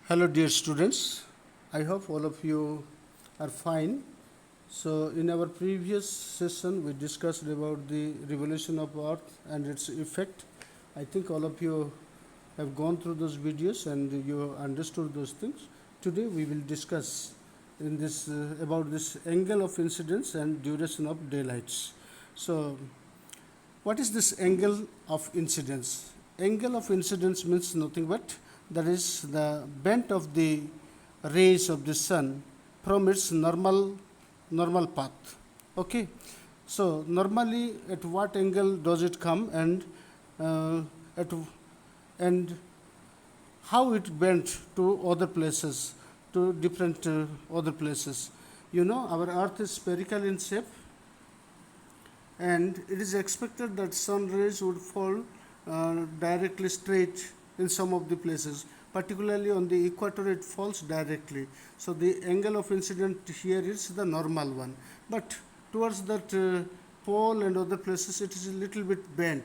Hello, dear students. I hope all of you are fine. So, in our previous session, we discussed about the revolution of Earth and its effect. I think all of you have gone through those videos and you understood those things. Today, we will discuss in this about this angle of incidence and duration of daylights. So, what is this angle of incidence? Angle of incidence means nothing but that is the bent of the rays of the sun from its normal path. Okay, so normally at what angle does it come uh, at and how it bent to other places, to different other places. You know, our Earth is spherical in shape, and it is expected that sun rays would fall directly straight in some of the places, particularly on the equator it falls directly. So the angle of incident here is the normal one, but towards that pole and other places it is a little bit bent,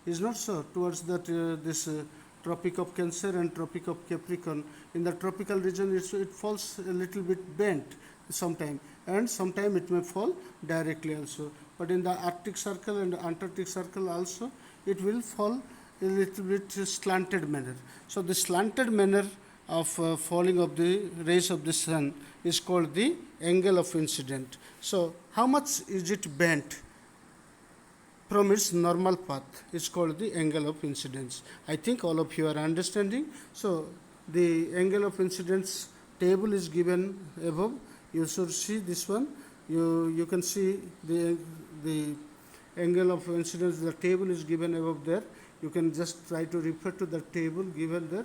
is not so? Towards that this Tropic of Cancer and Tropic of Capricorn, in the tropical region it falls a little bit bent sometime, and sometime it may fall directly also. But in the Arctic Circle and Antarctic Circle also, it will fall a little bit slanted manner. So the slanted manner of falling of the rays of the sun is called the angle of incident. So how much is it bent from its normal path is called the angle of incidence. I think all of you are understanding. So the angle of incidence table is given above. You should see this one. You can see the angle of incidence. The table is given above there. You can just try to refer to the table given there.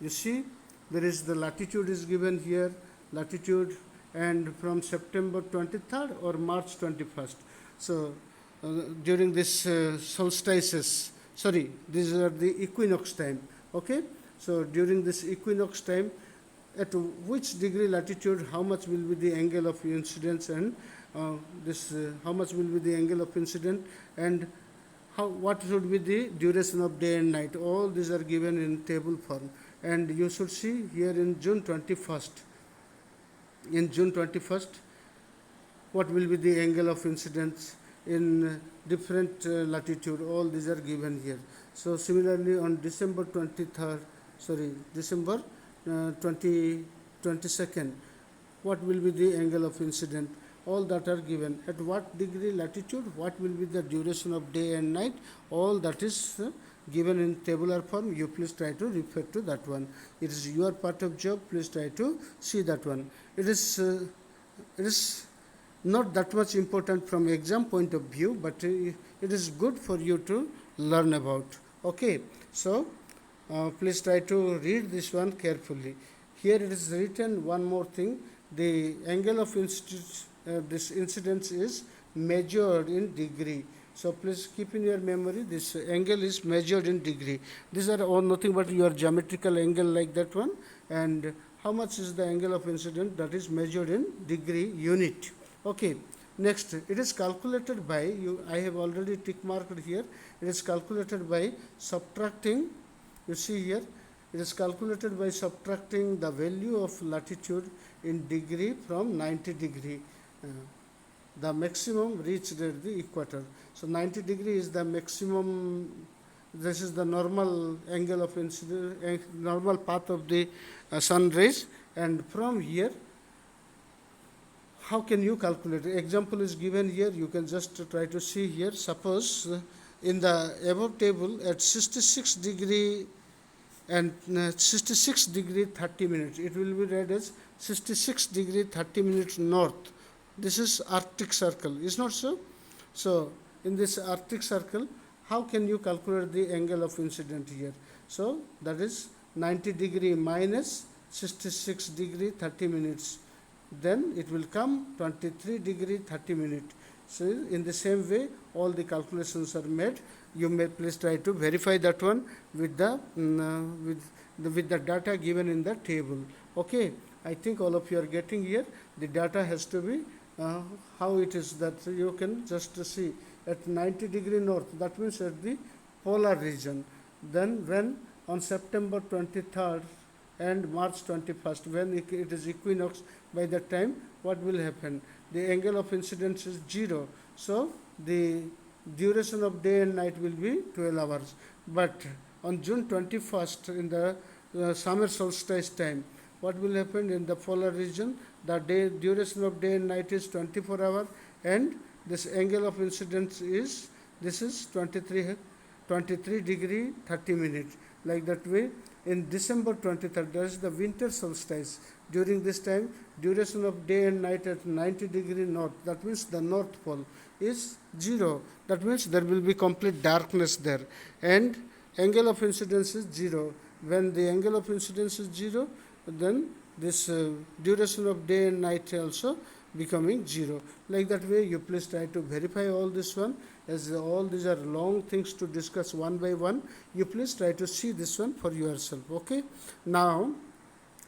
You see there is the latitude is given here, latitude, and from September 23rd or March 21st. So during this solstices, sorry, these are the equinox time. Okay, so during this equinox time, at which degree latitude, how much will be the angle of incidence, and how much will be the angle of incident, and what should be the duration of day and night. All these are given in table form, and you should see here in June 21st. In June 21st, what will be the angle of incidence in different latitude. All these are given here. So similarly on December 23rd, sorry, December 22nd, what will be the angle of incident? All that are given. At what degree latitude, what will be the duration of day and night? All that is given in tabular form. You please try to refer to that one. It is your part of job. Please try to see that one. It is not that much important from exam point of view, but it is good for you to learn about. Okay, so please try to read this one carefully. Here it is written one more thing. The angle of this incidence is measured in degree. So please keep in your memory, this angle is measured in degree. These are all nothing but your geometrical angle like that one. And how much is the angle of incident? That is measured in degree unit. Okay, next, it is calculated by, I have already tick marked here, it is calculated by subtracting, you see here, it is calculated by subtracting the value of latitude in degree from 90 degree, the maximum reached at the equator. So 90 degree is the maximum, this is the normal angle of incidence, normal path of the sun rays, and from here, how can you calculate? Example is given here. You can just try to see here. Suppose in the above table at 66 degree and 66 degree 30 minutes, it will be read as 66 degree 30 minutes north. This is Arctic Circle, is not so? So in this Arctic Circle, how can you calculate the angle of incident here? So that is 90 degree minus 66 degree 30 minutes. Then it will come 23 degree 30 minutes. So in the same way, all the calculations are made. You may please try to verify that one with the data given in the table. Okay, I think all of you are getting here. The data has to be how it is that you can just see at 90 degree north. That means at the polar region. Then when on September 23rd and March 21st, when it is equinox, by that time what will happen? The angle of incidence is 0. So the duration of day and night will be 12 hours. But on June 21st, in the summer solstice time, what will happen in the polar region? The duration of day and night is 24 hours, and this angle of incidence is, this is 23 degree 30 minutes. Like that way, in December 23rd, that is the winter solstice. During this time, duration of day and night at 90 degree north, that means the north pole, is 0. That means there will be complete darkness there, and angle of incidence is 0. When the angle of incidence is 0, then this duration of day and night also becoming 0. Like that way, you please try to verify all this one, as all these are long things to discuss one by one. You please try to see this one for yourself. Okay, now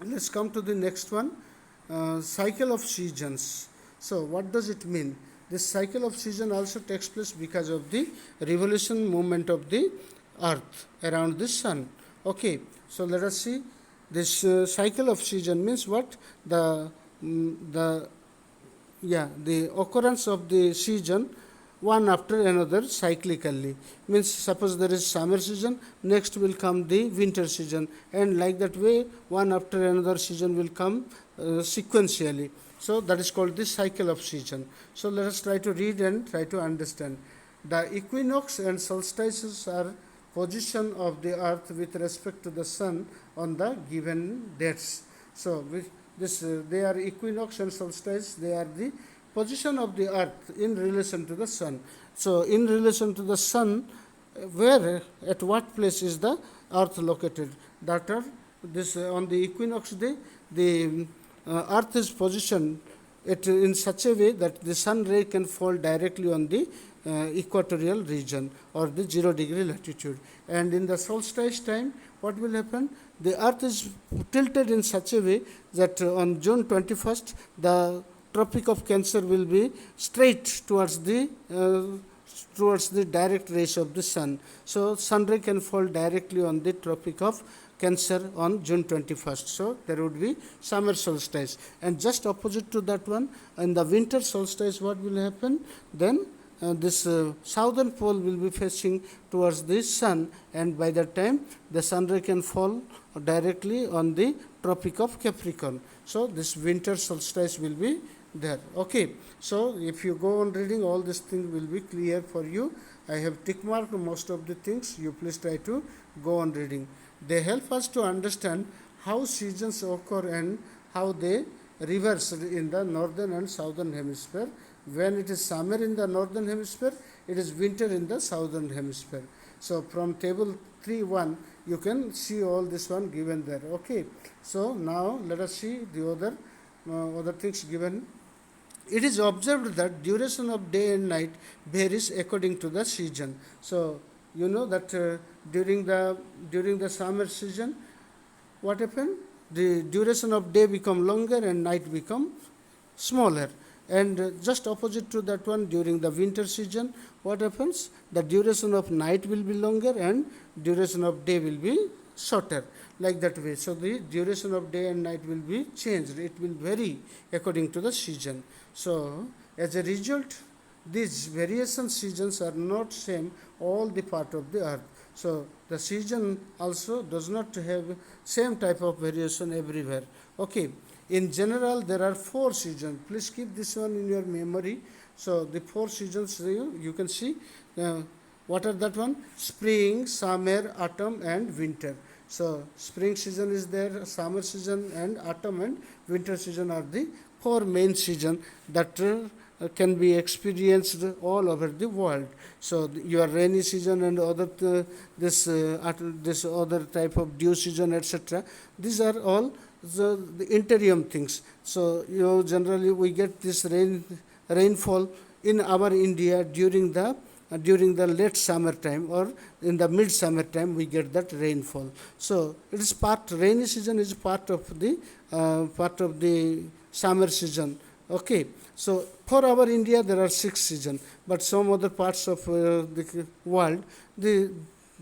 let's come to the next one, cycle of seasons. So what does it mean? This cycle of season also takes place because of the revolution movement of the earth around the sun. Okay, so let us see. This cycle of season means what? The occurrence of the season one after another cyclically. Means suppose there is summer season, next will come the winter season, and like that way one after another season will come sequentially. So that is called the cycle of season. So let us try to read and try to understand. The equinox and solstices are position of the earth with respect to the sun on the given dates. So they are equinox and solstice, they are the position of the earth in relation to the sun. So in relation to the sun, where, at what place is the earth located? That are this on the equinox day, the earth is positioned in such a way that the sun ray can fall directly on the equatorial region or the 0 degree latitude. And in the solstice time, what will happen? The earth is tilted in such a way that on June 21st, the Tropic of Cancer will be straight towards the direct rays of the sun. So sun ray can fall directly on the Tropic of Cancer on June 21st. So there would be summer solstice. And just opposite to that one, in the winter solstice, what will happen? Then this southern pole will be facing towards the sun, and by that time the sun ray can fall directly on the Tropic of Capricorn. So this winter solstice will be there. Okay, so if you go on reading, all these things will be clear for you. I have tick marked most of the things. You please try to go on reading. They help us to understand how seasons occur and how they reverse in the northern and southern hemisphere. When it is summer in the northern hemisphere, it is winter in the southern hemisphere. So from table 3.1, you can see all this one given there. Okay, so now let us see the other things given. It is observed that duration of day and night varies according to the season. So you know that during the summer season, what happened? The duration of day become longer and night become smaller. And just opposite to that one, during the winter season, what happens? The duration of night will be longer and duration of day will be shorter, like that way. So the duration of day and night will be changed. It will vary according to the season. So as a result, these variation seasons are not same all the part of the earth. So the season also does not have same type of variation everywhere. Okay. In general, there are 4 seasons. Please keep this one in your memory. So the 4 seasons you can see. What are that one? Spring, summer, autumn, and winter. So spring season is there, summer season, and autumn and winter season are the 4 main seasons that can be experienced all over the world. So your rainy season and other this other type of dew season, etc. These are all the interim things. So generally we get this rainfall in our India during the late summer time, or in the mid summer time we get that rainfall. So it is rainy season is part of the summer season. Okay, so for our India there are 6 seasons, but some other parts of the world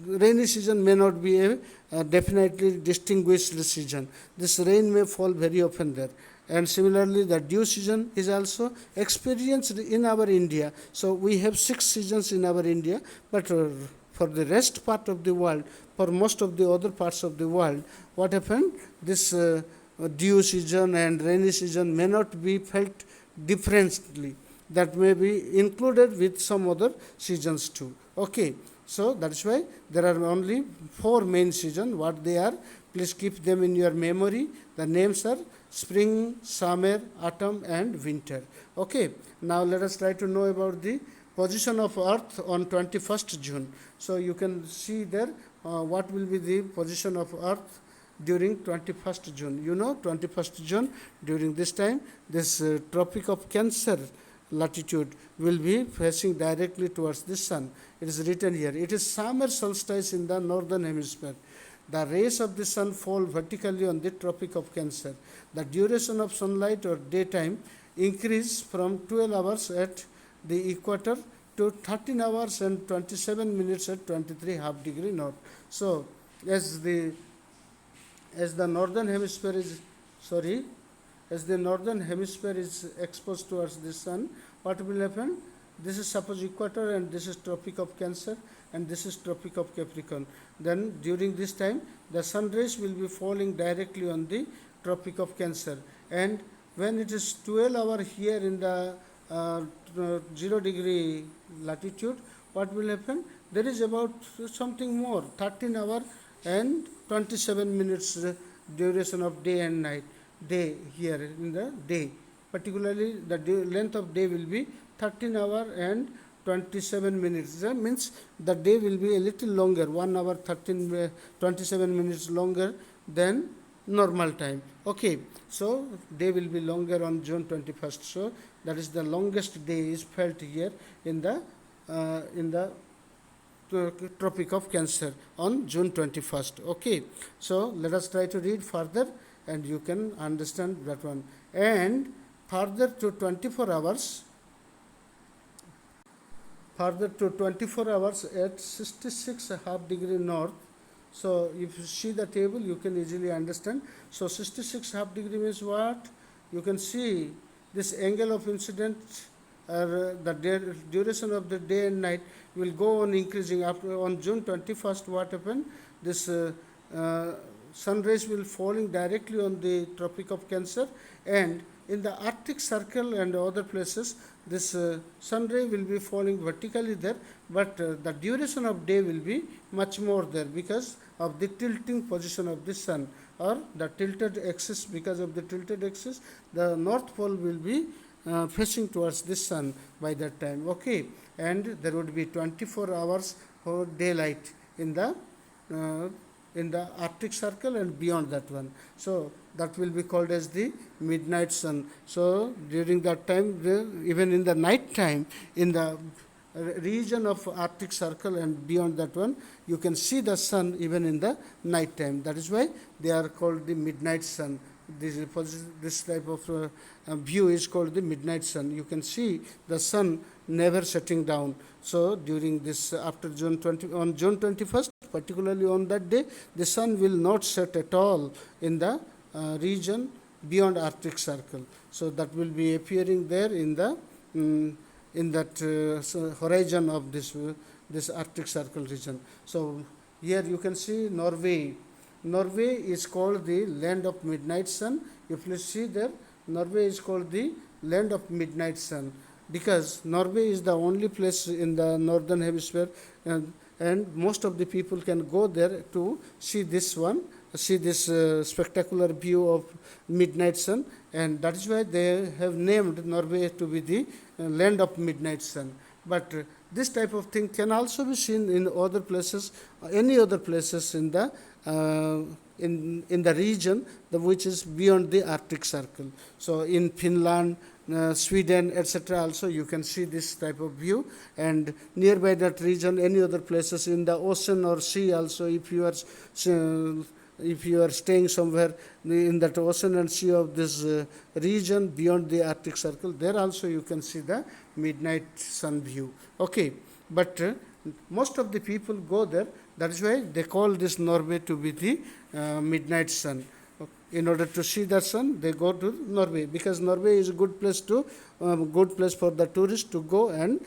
rainy season may not be a definitely distinguished season. This rain may fall very often there. And similarly, the dew season is also experienced in our India. So we have 6 seasons in our India, but for the rest part of the world, for most of the other parts of the world, what happened? This dew season and rainy season may not be felt differently. That may be included with some other seasons too. Okay, so that is why there are only 4 main seasons. What they are, please keep them in your memory. The names are spring, summer, autumn and winter. Okay, now let us try to know about the position of earth on 21st June. So you can see there what will be the position of earth during 21st June. You know, 21st June, during this time, this Tropic of Cancer latitude will be facing directly towards the sun. It is written here. It is summer solstice in the northern hemisphere. The rays of the sun fall vertically on the Tropic of Cancer. The duration of sunlight or daytime increase from 12 hours at the equator to 13 hours and 27 minutes at 23.5 degree north. So, as the northern hemisphere is exposed towards the sun, what will happen? This is suppose equator and this is Tropic of Cancer and this is Tropic of Capricorn. Then during this time the sun rays will be falling directly on the Tropic of Cancer, and when it is 12 hour here in the 0 degree latitude, what will happen? There is about something more, 13 hour and 27 minutes duration of day and night. Day here in the day, particularly the length of day will be 13 hour and 27 minutes. That means the day will be a little longer, 1 hour 27 minutes longer than normal time. Okay, so day will be longer on June 21st. So that is the longest day is felt here in the Tropic of Cancer on June 21st. Okay, so let us try to read further and you can understand that one. And further to 24 hours at 66.5 degree north. So if you see the table, you can easily understand. So 66.5 degree means what? You can see this angle of incidence, the duration of the day and night will go on increasing. After on June 21st, what happened? This sun rays will falling directly on the Tropic of Cancer, and in the Arctic Circle and other places, this sun ray will be falling vertically there, but the duration of day will be much more there because of the tilting position of the sun, or the tilted axis. Because of the tilted axis, the North Pole will be facing towards the sun by that time. Okay, and there would be 24 hours for daylight in the Arctic Circle and beyond that one. So that will be called as the midnight sun. So during that time, even in the night time, in the region of Arctic Circle and beyond that one, you can see the sun even in the night time. That is why they are called the midnight sun. This type of view is called the midnight sun. You can see the sun never setting down. So during this, after June 21st, particularly on that day, the sun will not set at all in the region beyond Arctic Circle. So that will be appearing there in the in that horizon of this Arctic Circle region. So here you can see Norway. Norway is called the land of midnight sun. If you see there, Norway is called the land of midnight sun because Norway is the only place in the northern hemisphere, and most of the people can go there to see this one, see this spectacular view of midnight sun, and that is why they have named Norway to be the land of midnight sun. But this type of thing can also be seen in other places, any other places in the in the region which is beyond the Arctic Circle. So in Finland, Sweden, etc. also you can see this type of view, and nearby that region, any other places in the ocean or sea also, if you are staying somewhere in that ocean and sea of this region beyond the Arctic Circle, there also you can see the midnight sun view. Okay, but most of the people go there. That is why they call this Norway to be the midnight sun. In order to see the sun, they go to Norway, because Norway is a good place for the tourists to go and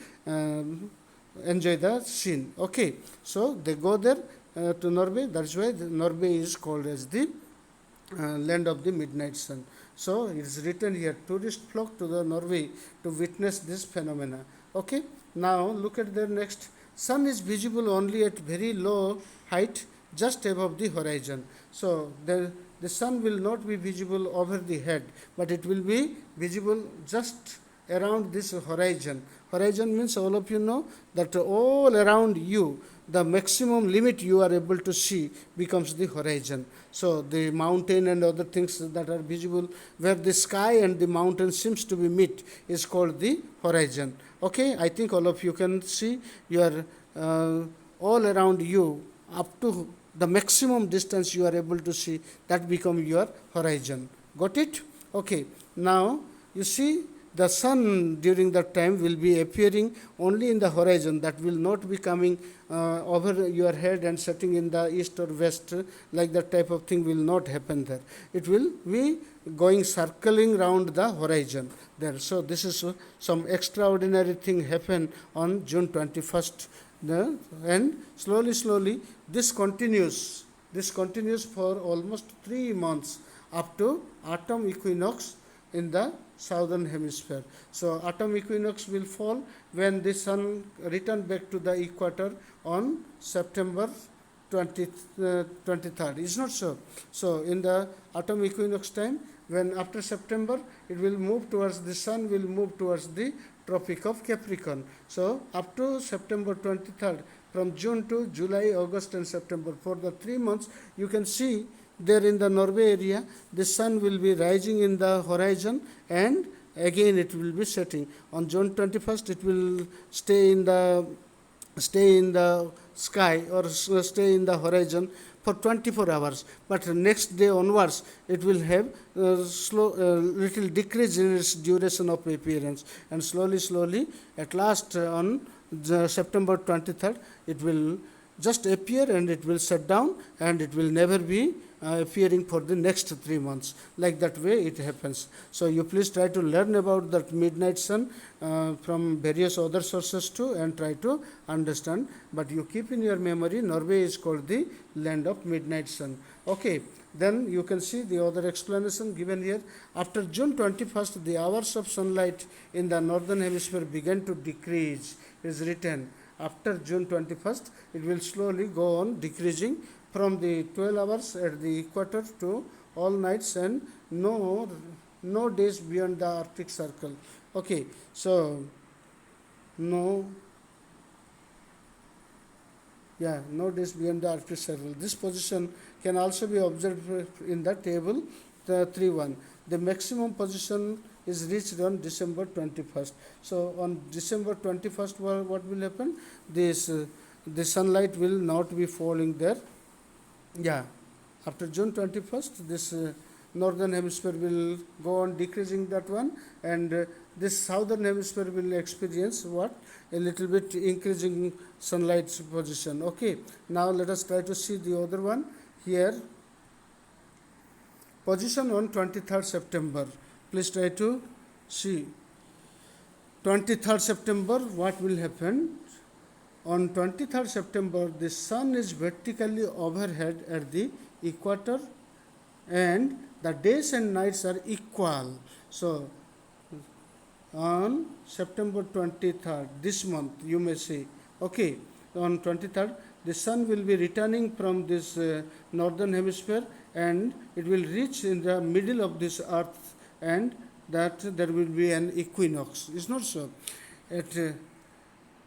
enjoy the scene. Okay, so they go there to Norway. That's why Norway is called as the land of the midnight sun. So it is written here, tourists flock to the Norway to witness this phenomena. Okay, now look at the next. Sun is visible only at very low height, just above the horizon. So the sun will not be visible over the head, but it will be visible just around this horizon. Horizon means, all of you know that all around you, the maximum limit you are able to see becomes the horizon. So the mountain and other things that are visible, where the sky and the mountain seems to be meet, is called the horizon. Okay, I think all of you can see your all around you, up to the maximum distance you are able to see, that become your horizon. Got it? Okay, now you see the sun during that time will be appearing only in the horizon. That will not be coming over your head and setting in the east or west, like that type of thing will not happen there. It will be going circling round the horizon there. So this is some extraordinary thing happen on June 21st. And slowly this continues for almost 3 months, up to autumn equinox in the southern hemisphere. So autumn equinox will fall when the sun return back to the equator on September 23rd. Is not so? So in the autumn equinox time, when after September it will move towards the sun, will move towards the Tropic of Capricorn. So up to September 23rd, from June to July, August and September, for the 3 months, you can see there in the Norway area, the sun will be rising in the horizon, and again it will be setting. On June 21st, it will stay in the sky, or stay in the horizon for 24 hours. But next day onwards, it will have little decrease in its duration of appearance, and slowly, at last on September 23rd, it will just appear and it will set down, and it will never be appearing for the next 3 months. Like that way it happens. So you please try to learn about that midnight sun from various other sources too, and try to understand. But you keep in your memory, Norway is called the land of midnight sun. Okay, then you can see the other explanation given here. After June 21st, the hours of sunlight in the northern hemisphere began to decrease. Is written, after June 21st, it will slowly go on decreasing from the 12 hours at the equator to all nights, and no days beyond the Arctic Circle. Okay, so no days beyond the Arctic Circle. This position can also be observed in the table 3.1. The maximum position is reached on December 21st. So on December 21st, what will happen? The sunlight will not be falling there. Yeah, after June 21st, this northern hemisphere will go on decreasing that one, and this southern hemisphere will experience what? A little bit increasing sunlight position. Okay, now let us try to see the other one here. Position on 23rd September. Please try to see. 23rd September, what will happen? On 23rd September, the sun is vertically overhead at the equator, and the days and nights are equal. So on September 23rd, this month, you may say, okay, on 23rd, the sun will be returning from this northern hemisphere, and it will reach in the middle of this earth, and that there will be an equinox. Is not so?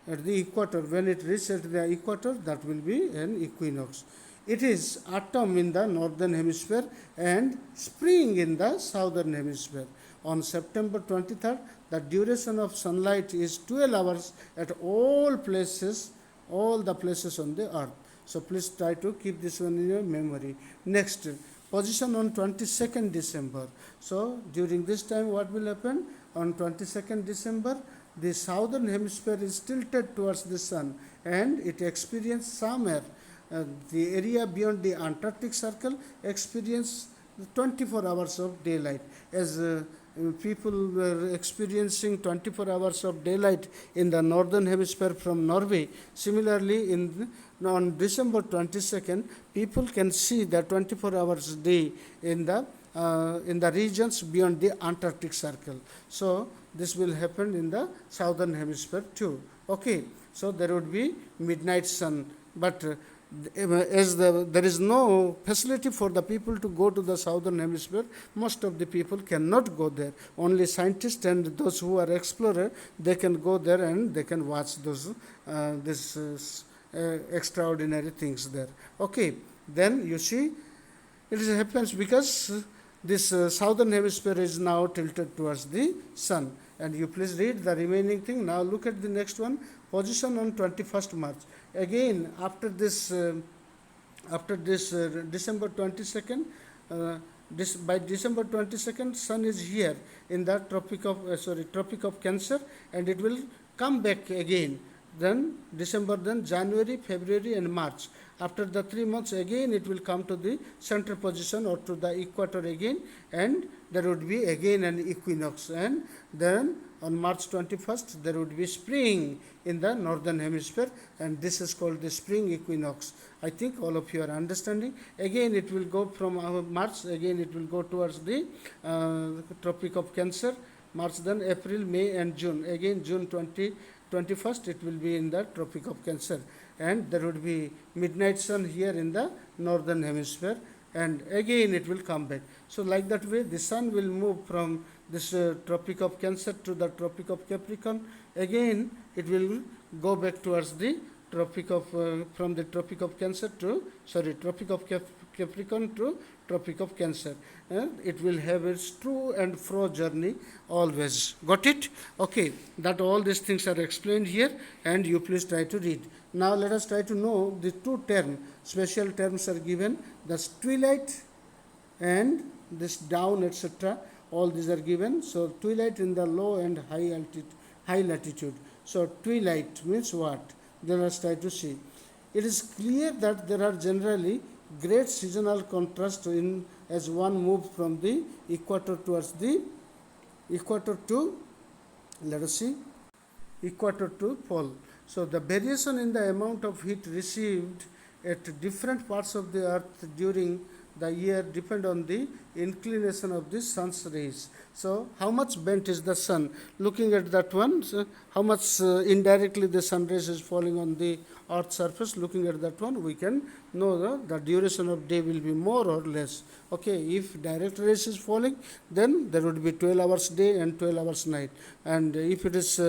At the equator, when it reaches at the equator, that will be an equinox. It is autumn in the northern hemisphere and spring in the southern hemisphere. On September 23rd, the duration of sunlight is 12 hours at all the places on the earth. So please try to keep this one in your memory. Next, position on 22nd December. So during this time, what will happen? On 22nd December, the southern hemisphere is tilted towards the sun, and it experiences summer. The area beyond the Antarctic Circle experience 24 hours of daylight. As people were experiencing 24 hours of daylight in the northern hemisphere from Norway, similarly on December 22nd, people can see the 24 hours day in the regions beyond the Antarctic Circle. So this will happen in the southern hemisphere too. Okay, so there would be midnight sun, but as there is no facility for the people to go to the southern hemisphere, most of the people cannot go there. Only scientists and those who are explorers, they can go there and they can watch those extraordinary things there. Okay, then you see it happens because this southern hemisphere is now tilted towards the sun. And you please read the remaining thing. Now look at the next one, position on 21st March. Again, after this December 22nd, by December 22nd, sun is here in the Tropic of Cancer, and it will come back again. Then December, then January, February, and March. After the 3 months, again it will come to the center position or to the equator again, and there would be again an equinox. And then on March 21st, there would be spring in the northern hemisphere, and this is called the spring equinox. I think all of you are understanding. Again, it will go from March, again it will go towards the Tropic of Cancer. March, then April, May, and June. Again, June 21st, it will be in the Tropic of Cancer, and there would be midnight sun here in the northern hemisphere, and again it will come back. So like that way, the sun will move from this Tropic of Cancer to the Tropic of Capricorn. Again, it will go back towards the from the Tropic of Cancer to, Tropic of Capricorn to Tropic of Cancer. And it will have its to and fro journey always. Got it? Okay, that all these things are explained here, and you please try to read. Now let us try to know the two terms, special terms are given, the twilight and this dawn, etc. All these are given. So twilight in the low and high latitude. So twilight means what? Let us try to see. It is clear that there are generally great seasonal contrast in as one moves from the equator towards the equator to, let us see, equator to pole. So the variation in the amount of heat received at different parts of the earth during the year depend on the inclination of the sun's rays. So how much bent is the sun? Looking at that one, so how much indirectly the sun rays is falling on the earth's surface, looking at that one, we can know the duration of day will be more or less. Okay, if direct rays is falling, then there would be 12 hours day and 12 hours night. And if it is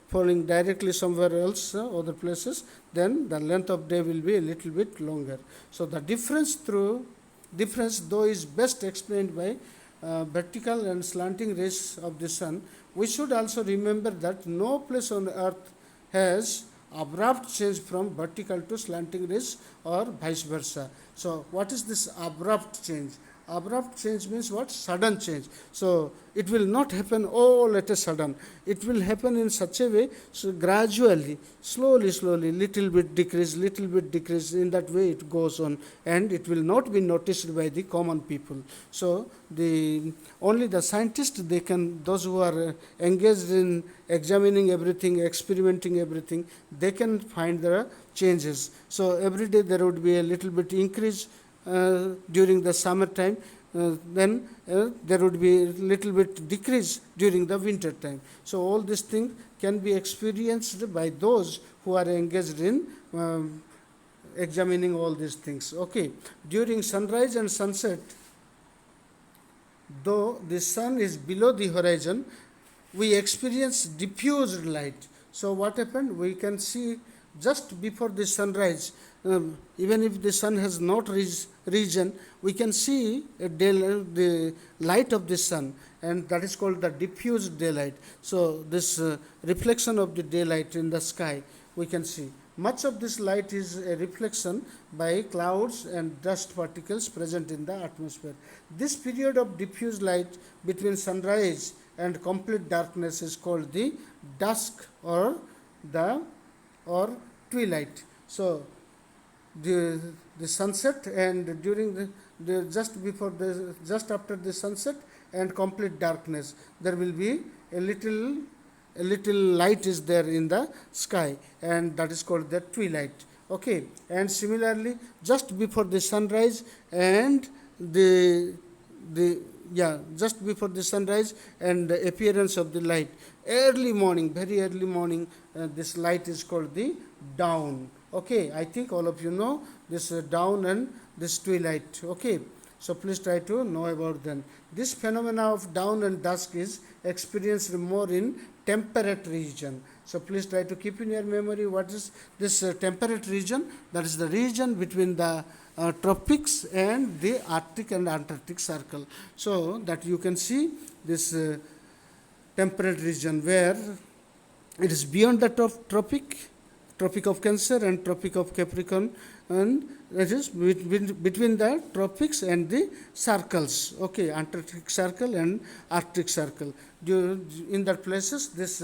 falling directly somewhere else, other places, then the length of day will be a little bit longer. So the difference though is best explained by vertical and slanting rays of the sun. We should also remember that no place on earth has abrupt change from vertical to slanting rays or vice versa. So what is this abrupt change? Abrupt change means what? Sudden change. So it will not happen all at a sudden. It will happen in such a way, so gradually, slowly, little bit decrease. In that way it goes on, and it will not be noticed by the common people. So only the scientists, those who are engaged in examining everything, experimenting everything, they can find the changes. So every day there would be a little bit increase during the summer time, then there would be a little bit decrease during the winter time. So all these things can be experienced by those who are engaged in examining all these things. Okay, during sunrise and sunset, though the sun is below the horizon, we experience diffused light. So what happened? We can see just before the sunrise, even if the sun has not risen, we can see the light of the sun, and that is called the diffused daylight. So this reflection of the daylight in the sky, we can see. Much of this light is a reflection by clouds and dust particles present in the atmosphere. This period of diffused light between sunrise and complete darkness is called the dusk or twilight. So the sunset, and during the just after the sunset and complete darkness, there will be a little light is there in the sky, and that is called the twilight. Okay, and similarly, just before the sunrise and the the just before the sunrise and the appearance of the light, early morning, very early morning, this light is called the dawn. Okay, I think all of you know this dawn and this twilight. Okay, so please try to know about them. This phenomena of dawn and dusk is experienced more in temperate region. So please try to keep in your memory what is this temperate region. That is the region between the tropics and the Arctic and Antarctic circle. So that you can see this temperate region where it is beyond the tropic of Cancer and tropic of Capricorn, and it is between the tropics and the circles. Okay, Antarctic circle and Arctic circle. In that places, this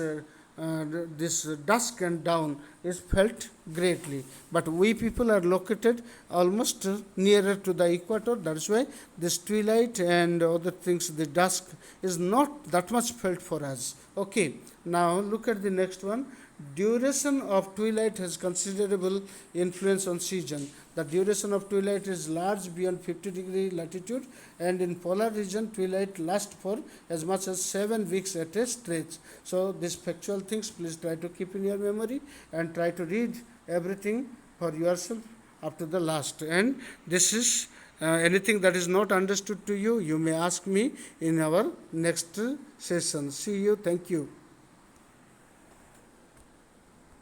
dusk and dawn is felt greatly, but we people are located almost nearer to the equator. That's why this twilight and other things, the dusk, is not that much felt for us. Okay, now look at the next one. Duration of twilight has considerable influence on season. The duration of twilight is large beyond 50-degree latitude, and in polar region twilight lasts for as much as 7 weeks at a stretch. So these factual things please try to keep in your memory and try to read everything for yourself up to the last. And this is anything that is not understood to you, you may ask me in our next session. See you. Thank you.